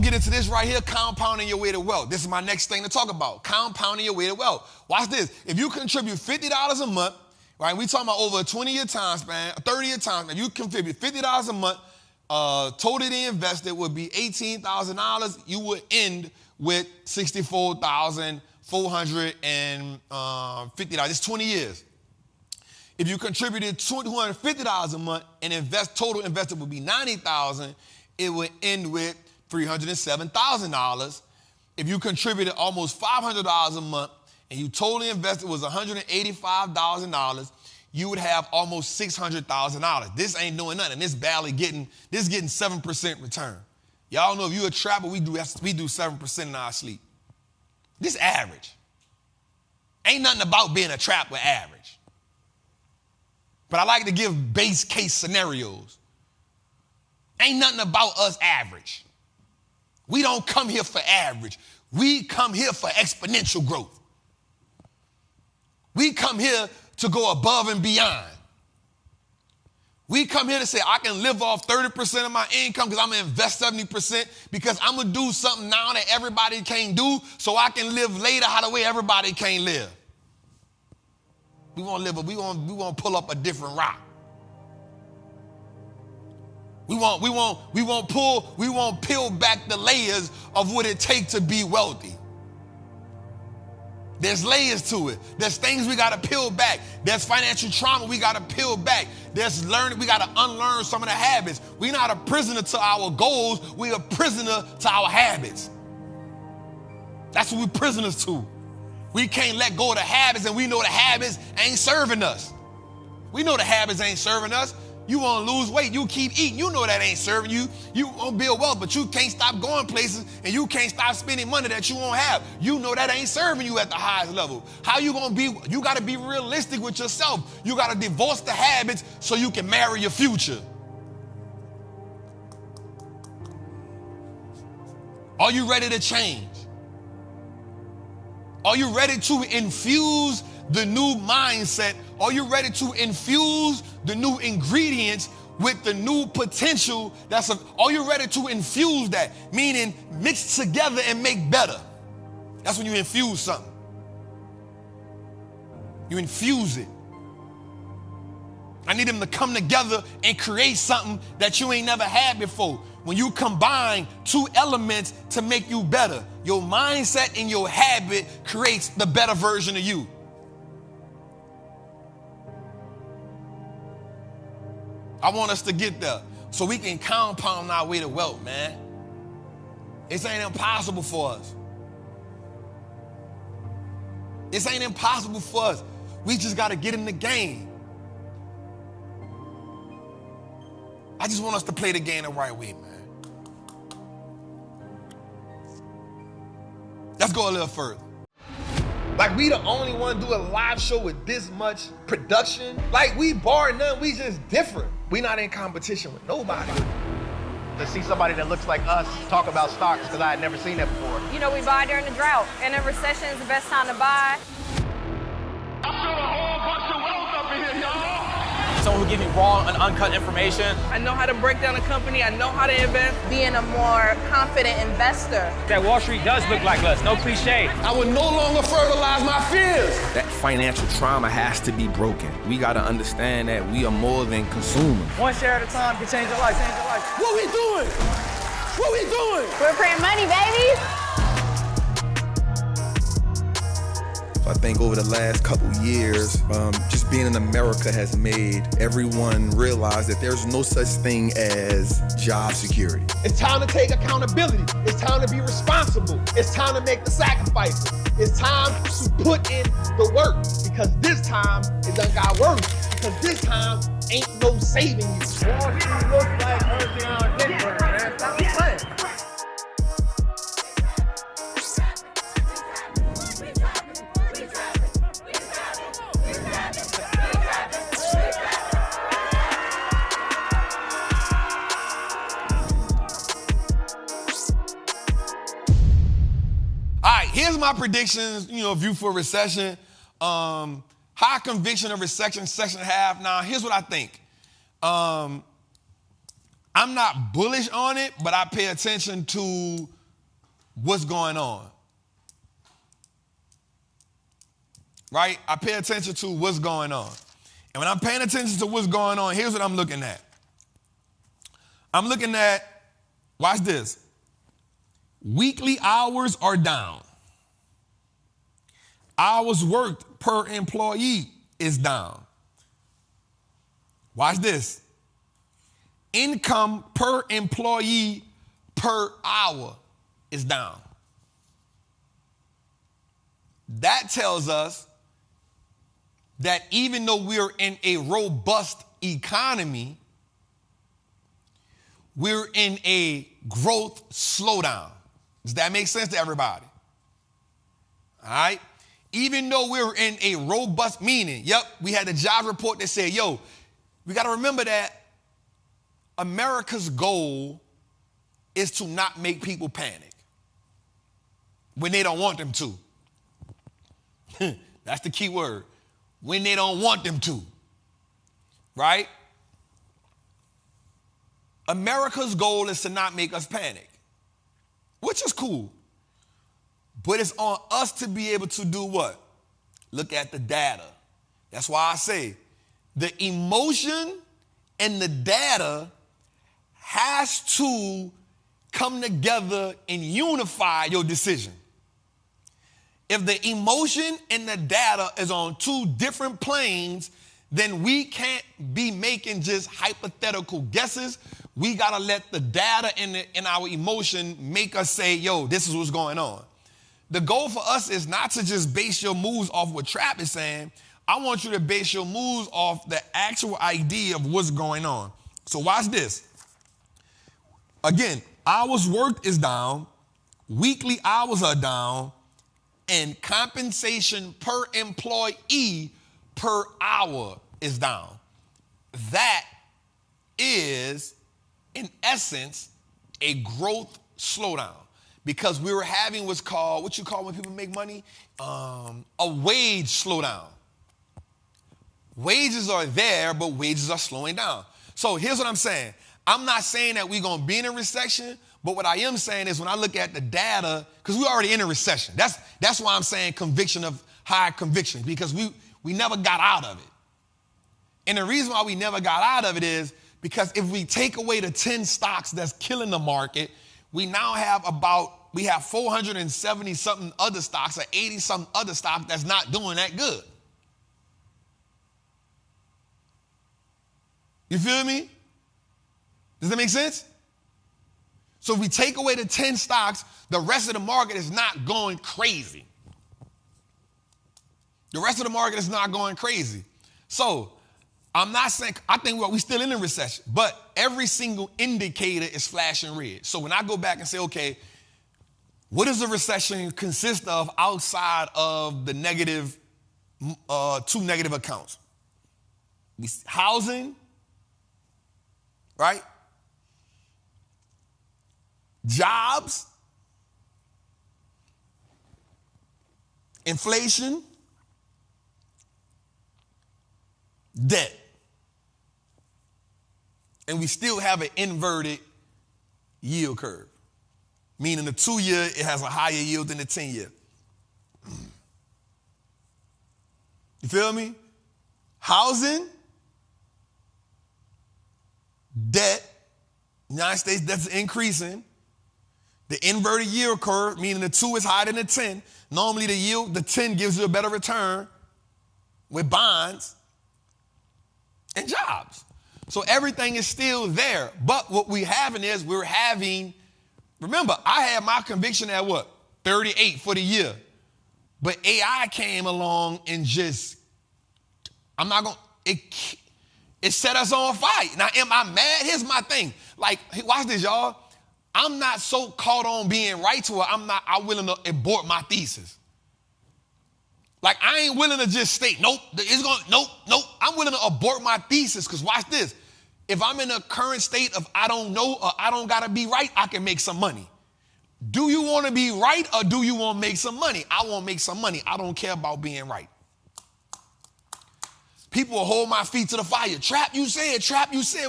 get into this right here, compounding your way to wealth. This is my next thing to talk about, compounding your way to wealth. Watch this. If you contribute $50 a month, right, we talking about over a 20-year time span, a 30-year time span, you contribute $50 a month, totally invested would be $18,000. You would end with $64,450. It's 20 years. If you contributed $250 a month and total invested would be $90,000, it would end with $307,000. If you contributed almost $500 a month and you totally invested was $185,000, you would have almost $600,000. This ain't doing nothing. This getting 7% return. Y'all know if you're a trapper, we do 7% in our sleep. This average. Ain't nothing about being a trapper average. But I like to give base case scenarios. Ain't nothing about us average. We don't come here for average. We come here for exponential growth. We come here to go above and beyond. We come here to say, I can live off 30% of my income because I'm going to invest 70% because I'm going to do something now that everybody can't do so I can live later how the way everybody can't live. We want to pull up a different rock. We won't peel back the layers of what it takes to be wealthy. There's layers to it. There's things we got to peel back. There's financial trauma we got to peel back. There's learning, we got to unlearn some of the habits. We're not a prisoner to our goals. We're a prisoner to our habits. That's what we're prisoners to. We can't let go of the habits, and we know the habits ain't serving us. We know the habits ain't serving us. You want to lose weight, you keep eating. You know that ain't serving you. You want to build wealth, but you can't stop going places, and you can't stop spending money that you won't have. You know that ain't serving you at the highest level. How you going to be? You got to be realistic with yourself. You got to divorce the habits so you can marry your future. Are you ready to change? Are you ready to infuse the new mindset? Are you ready to infuse the new ingredients with the new potential? Are you ready to infuse that? Meaning mix together and make better. That's when you infuse something. You infuse it. I need them to come together and create something that you ain't never had before. When you combine two elements to make you better, your mindset and your habit creates the better version of you. I want us to get there so we can compound our way to wealth, man. It ain't impossible for us. It ain't impossible for us. We just got to get in the game. I just want us to play the game the right way, man. Let's go a little further. Like, we the only one do a live show with this much production. Like, we bar none, we just different. We not in competition with nobody. To see somebody that looks like us talk about stocks, because I had never seen that before. You know, we buy during the drought, and in recession is the best time to buy. I feel a whole bunch of wealth up in here, y'all. Someone who gives me raw and uncut information. I know how to break down a company. I know how to invest. Being a more confident investor. That Wall Street does look like us, no cliche. I would no longer fertilize my fears. That financial trauma has to be broken. We got to understand that we are more than consumers. One share at a time can change your life, change your life. What we doing? What we doing? We're printing money, baby. I think over the last couple years, just being in America has made everyone realize that there's no such thing as job security. It's time to take accountability. It's time to be responsible. It's time to make the sacrifices. It's time to put in the work, because this time it done got worse. Because this time ain't no saving you. Wall Street looks like everything on Denver, man. Stop playing. Here's my predictions, view for recession. High conviction of recession, second half. Now, here's what I think. I'm not bullish on it, but I pay attention to what's going on. Right? I pay attention to what's going on. And when I'm paying attention to what's going on, here's what I'm looking at. I'm looking at, watch this. Weekly hours are down. Hours worked per employee is down. Watch this. Income per employee per hour is down. That tells us that even though we're in a robust economy, we're in a growth slowdown. Does that make sense to everybody? All right? Even though we're in a robust, meaning, we had a job report that said, we got to remember that America's goal is to not make people panic when they don't want them to. That's the key word. When they don't want them to. Right? America's goal is to not make us panic, which is cool. But it's on us to be able to do what? Look at the data. That's why I say the emotion and the data has to come together and unify your decision. If the emotion and the data is on two different planes, then we can't be making just hypothetical guesses. We got to let the data and our emotion make us say, this is what's going on. The goal for us is not to just base your moves off what Trapp is saying. I want you to base your moves off the actual idea of what's going on. So watch this. Again, hours worked is down. Weekly hours are down. And compensation per employee per hour is down. That is, in essence, a growth slowdown. Because we were having what's called, what you call when people make money? A wage slowdown. Wages are there, but wages are slowing down. So here's what I'm saying. I'm not saying that we're going to be in a recession, but what I am saying is when I look at the data, because we're already in a recession. That's why I'm saying conviction of high conviction, because we never got out of it. And the reason why we never got out of it is because if we take away the 10 stocks that's killing the market, we now have 470 something other stocks or 80 something other stocks that's not doing that good. You feel me? Does that make sense? So if we take away the 10 stocks, the rest of the market is not going crazy. The rest of the market is not going crazy. So I'm not saying, I think we're still in a recession, but every single indicator is flashing red. So when I go back and say, okay, what does a recession consist of outside of the negative, two negative accounts? Housing, right? Jobs, inflation, debt. And we still have an inverted yield curve, meaning the 2-year, it has a higher yield than the 10-year. You feel me? Housing, debt, United States debt's increasing. The inverted yield curve, meaning the 2 is higher than the 10. Normally the 10 gives you a better return with bonds and jobs. So everything is still there. But what we're having, remember, I had my conviction at what? 38 for the year. But AI came along and it set us on fire. Now, am I mad? Here's my thing. Like, watch this, y'all. I'm not so caught on being right to where I'm willing to abort my thesis. Like, I ain't willing to just state, nope. I'm willing to abort my thesis, because watch this. If I'm in a current state of I don't know or I don't got to be right, I can make some money. Do you want to be right or do you want to make some money? I want to make some money. I don't care about being right. People will hold my feet to the fire. Trap, you said.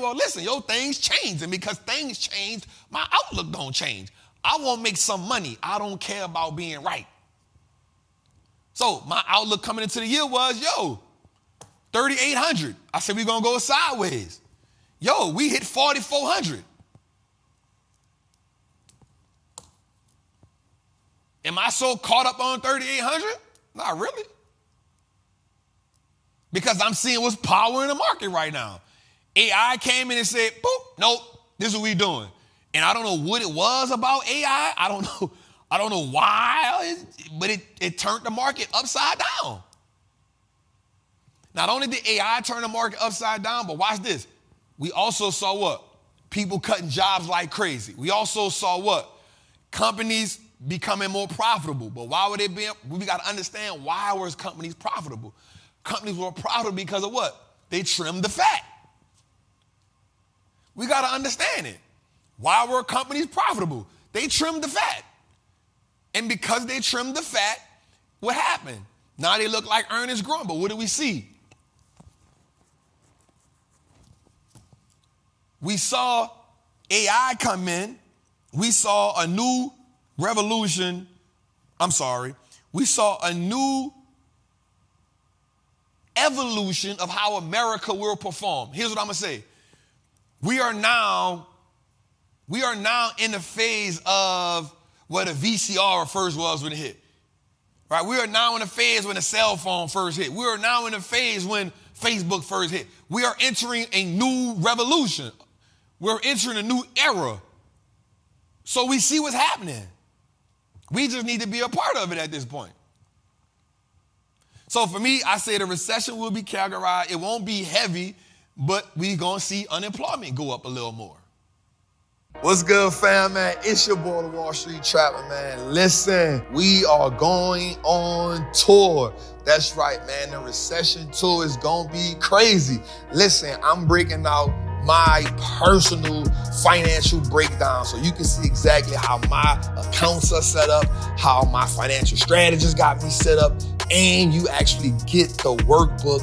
Well, listen, things change. And because things change, my outlook don't change. I want to make some money. I don't care about being right. So my outlook coming into the year was, 3,800. I said, we're going to go sideways. We hit 4,400. Am I so caught up on 3,800? Not really. Because I'm seeing what's power in the market right now. AI came in and said, boop, nope, this is what we doing. And I don't know what it was about AI. I don't know why, but it turned the market upside down. Not only did AI turn the market upside down, but watch this. We also saw what? People cutting jobs like crazy. We also saw what? Companies becoming more profitable. But why would they be? We got to understand, why were companies profitable? Companies were profitable because of what? They trimmed the fat. We got to understand it. Why were companies profitable? They trimmed the fat. And because they trimmed the fat, what happened? Now they look like earnings growing, but what do we see? We saw AI come in. We saw a new revolution. We saw a new evolution of how America will perform. Here's what I'm going to say. We are now in the phase of what a VCR first was when it hit. Right? We are now in a phase when a cell phone first hit. We are now in a phase when Facebook first hit. We are entering a new revolution. We're entering a new era. So we see what's happening. We just need to be a part of it at this point. So for me, I say the recession will be categorized. It won't be heavy, but we're going to see unemployment go up a little more. What's good, fam, man? It's your boy, the Wall Street Trappin, man. Listen, we are going on tour. That's right, man. The recession tour is going to be crazy. Listen, I'm breaking out my personal financial breakdown so you can see exactly how my accounts are set up, how my financial strategist got me set up, and you actually get the workbook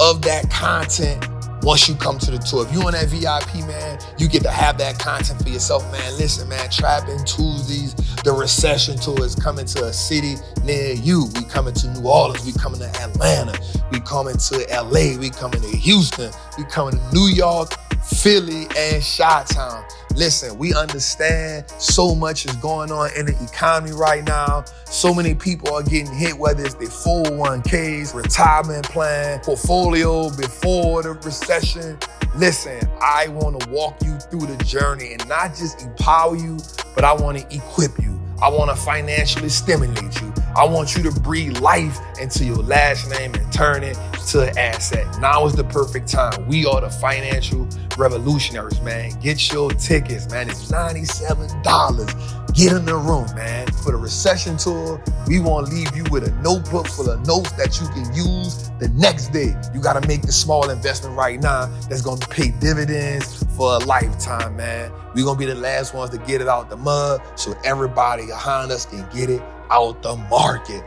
of that content once you come to the tour. If you on that VIP, man, you get to have that content for yourself, man. Listen, man, Trappin Tuesdays, the recession tour is coming to a city near you. We coming to New Orleans, we coming to Atlanta, we coming to LA, we coming to Houston, we coming to New York, Philly, and Chi-Town. Listen, we understand so much is going on in the economy right now. So many people are getting hit, whether it's their 401ks, retirement plan, portfolio before the recession. Listen, I want to walk you through the journey and not just empower you, but I want to equip you. I want to financially stimulate you. I want you to breathe life into your last name and turn it to an asset. Now is the perfect time. We are the financial revolutionaries, man. Get your tickets, man. It's $97. Get in the room, man. For the recession tour, we want to leave you with a notebook full of notes that you can use the next day. You got to make the small investment right now that's going to pay dividends for a lifetime, man. We're going to be the last ones to get it out the mud so everybody behind us can get it out the market.